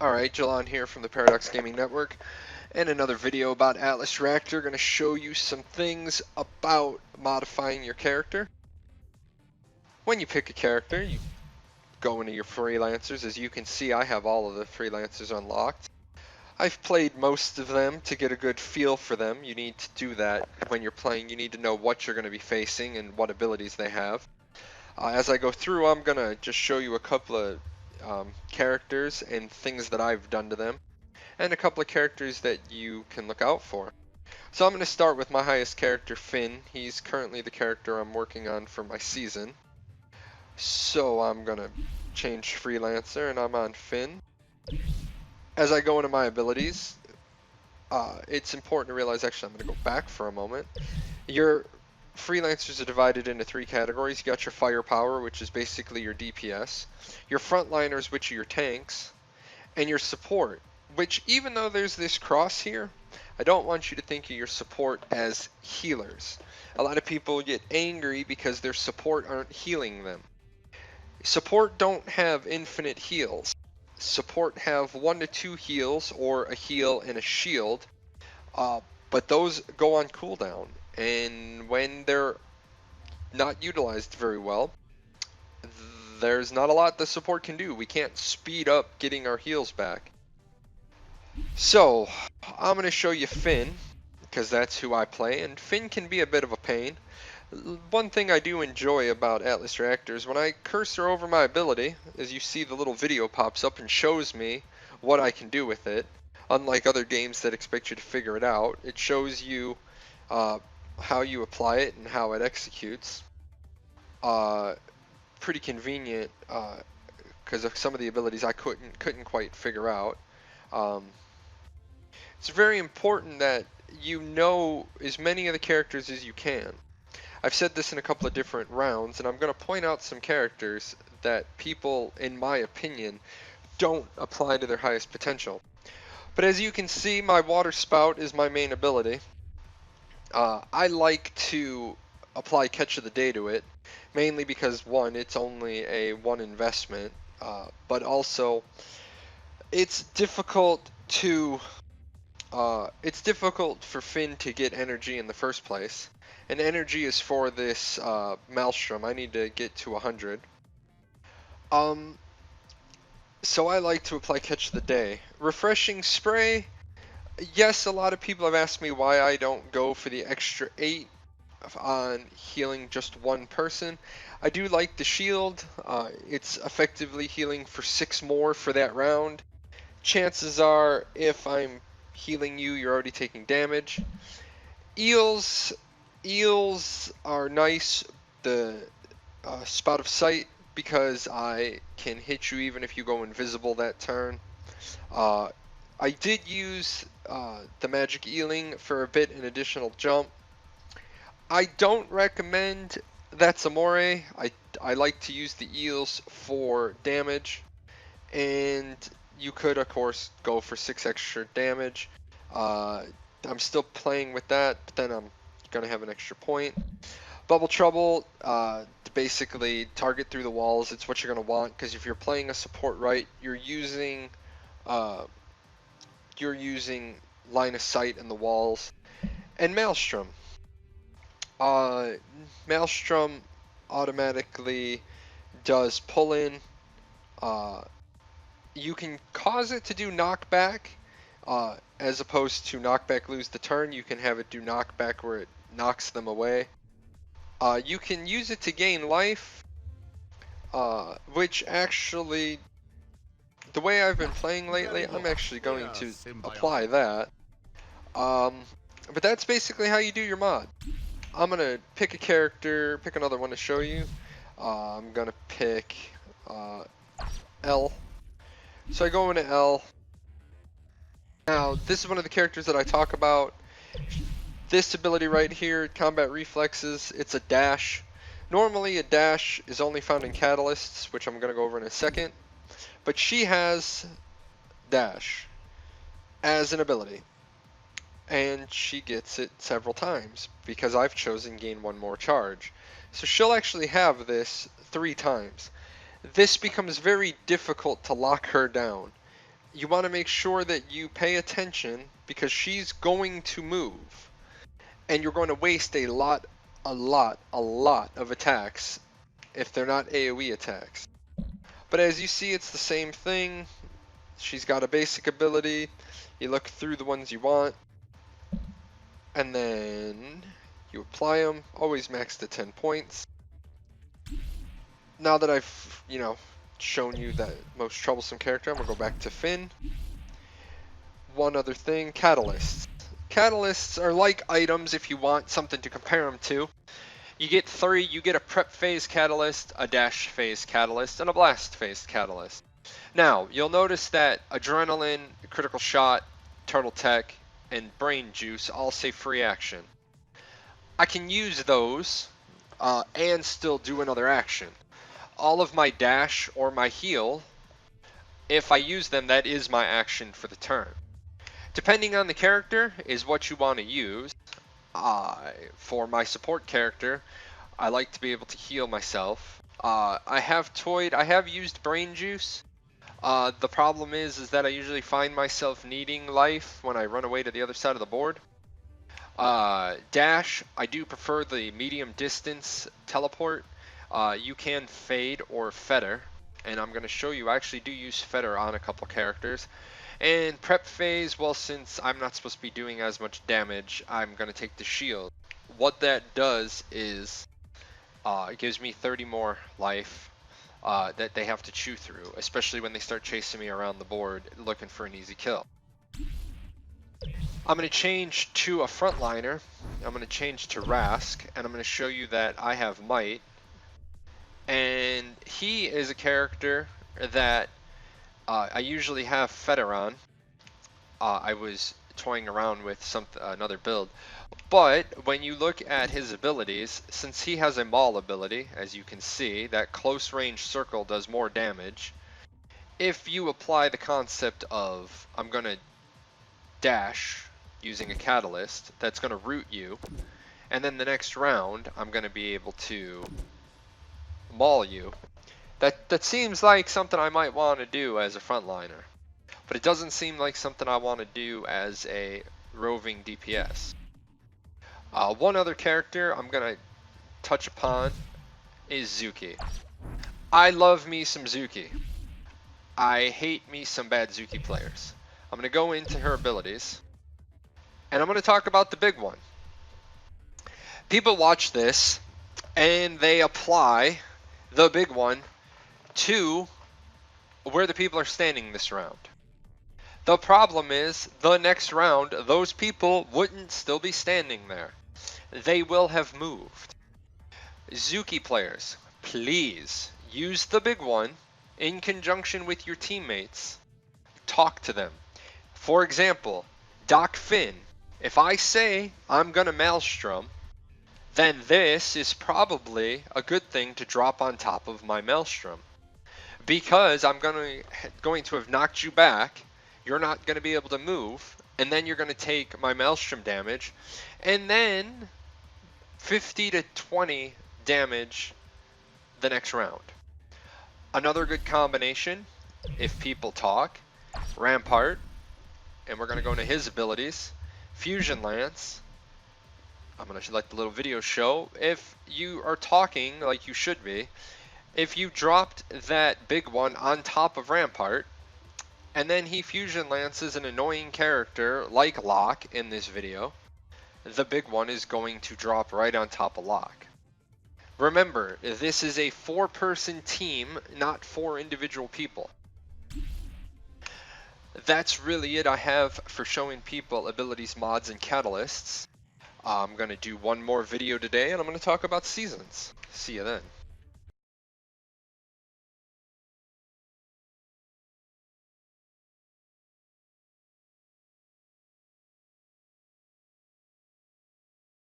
Alright, Jalon here from the Paradox Gaming Network, and another video about Atlas Reactor. Going to show you some things about modifying your character. When you pick a character, you go into your freelancers. As you can see, I have all of the freelancers unlocked. I've played most of them to get a good feel for them. You need to do that when you're playing. You need to know what you're going to be facing and what abilities they have. As I go through, I'm going to just show you a couple of characters and things that I've done to them, and a couple of characters that you can look out for. So I'm going to start with my highest character, Finn. He's currently the character I'm working on for my season. So I'm going to change Freelancer, and I'm on Finn. As I go into my abilities, it's important to realize, actually I'm going to go back for a moment. Your freelancers are divided into three categories. You got your firepower, which is basically your DPS, your frontliners, which are your tanks, and your support, which, even though there's this cross here, I don't want you to think of your support as healers. A lot of people get angry because their support aren't healing them. Support don't have infinite heals. Support have 1 to 2 heals, or a heal and a shield, but those go on cooldown, and when they're not utilized very well, there's not a lot the support can do. We can't speed up getting our heals back. So I'm going to show you Finn, because that's who I play, and Finn can be a bit of a pain. One thing I do enjoy about Atlas Reactors, when I cursor over my ability, as you see, the little video pops up and shows me what I can do with it. Unlike other games that expect you to figure it out, it shows you how you apply it and how it executes. Pretty convenient, because of some of the abilities I couldn't quite figure out. It's very important that you know as many of the characters as you can. I've said this in a couple of different rounds, and I'm going to point out some characters that people, in my opinion, don't apply to their highest potential. But as you can see, my water spout is my main ability. I like to apply catch of the day to it, mainly because, one, it's only a one investment, but also it's difficult for Finn to get energy in the first place. And energy is for this Maelstrom. I need to get to 100. So I like to apply catch of the day. Refreshing spray. Yes, a lot of people have asked me why I don't go for the extra 8 on healing just one person. I do like the shield. It's effectively healing for 6 more for that round. Chances are, if I'm healing you, you're already taking damage. Eels are nice. The spout of sight, because I can hit you even if you go invisible that turn. I did use the magic ealing for a bit, an additional jump. I don't recommend that's Amore. I like to use the eels for damage, and you could of course go for 6 extra damage. I'm still playing with that, but then I'm gonna have an extra point. Bubble Trouble, basically target through the walls. It's what you're gonna want, because if you're playing a support right, you're using line of sight in the walls. And Maelstrom. Maelstrom automatically does pull in. You can cause it to do knockback, as opposed to knockback lose the turn. You can have it do knockback where it knocks them away. You can use it to gain life, which actually, the way I've been playing lately, I'm actually going to apply that. But that's basically how you do your mod. I'm going to pick a character, pick another one to show you. I'm going to pick Elle. So I go into Elle. Now, this is one of the characters that I talk about. This ability right here, Combat Reflexes, it's a dash. Normally a dash is only found in Catalysts, which I'm going to go over in a second. But she has dash as an ability. And she gets it several times, because I've chosen gain 1 more charge. So she'll actually have this 3 times. This becomes very difficult to lock her down, you want to make sure that you pay attention because she's going to move and you're going to waste a lot of attacks if they're not AoE attacks. But as you see, it's the same thing. She's got a basic ability. You look through the ones you want and then you apply them, always maxed at 10 points. Now that I've, shown you that most troublesome character, I'm going to go back to Finn. One other thing, catalysts. Catalysts are like items if you want something to compare them to. You get 3, you get a prep phase catalyst, a dash phase catalyst, and a blast phase catalyst. Now, you'll notice that adrenaline, critical shot, turtle tech, and brain juice all say free action. I can use those and still do another action. All of my dash or my heal, if I use them, that is my action for the turn. Depending on the character is what you want to use. For my support character, I like to be able to heal myself. I have used brain juice. The problem is that I usually find myself needing life when I run away to the other side of the board. Dash, I do prefer the medium distance teleport. You can fade or fetter, and I'm going to show you I actually do use fetter on a couple characters. And prep phase, well, since I'm not supposed to be doing as much damage, I'm going to take the shield. What that does is it gives me 30 more life that they have to chew through, especially when they start chasing me around the board looking for an easy kill. I'm going to change to a frontliner. I'm going to change to Rask, and I'm going to show you that I have Might. And he is a character that I usually have Fetter on. I was toying around with another build. But when you look at his abilities, since he has a Maul ability, as you can see, that close range circle does more damage. If you apply the concept of, I'm going to dash using a catalyst, that's going to root you. And then the next round, I'm going to be able to maul you. That seems like something I might want to do as a frontliner, but it doesn't seem like something I want to do as a roving DPS. One other character I'm going to touch upon is Zuki. I love me some Zuki. I hate me some bad Zuki players. I'm going to go into her abilities, and I'm going to talk about the big one. People watch this, and they apply the big one to where the people are standing this round. The problem is, the next round, those people wouldn't still be standing there. They will have moved. Zuki players, please use the big one in conjunction with your teammates. Talk to them. For example, Doc Finn, if I say I'm gonna Maelstrom, then this is probably a good thing to drop on top of my Maelstrom. Because I'm going to have knocked you back, you're not going to be able to move, and then you're going to take my Maelstrom damage, and then 50 to 20 damage the next round. Another good combination, if people talk, Rampart, and we're going to go into his abilities, Fusion Lance. I'm going to let the little video show. If you are talking like you should be, if you dropped that big one on top of Rampart, and then he Fusion Lances an annoying character like Locke in this video, the big one is going to drop right on top of Locke. Remember, this is a 4-person team, not 4 individual people. That's really it I have for showing people abilities, mods, and catalysts. I'm going to do one more video today, and I'm going to talk about seasons. See you then.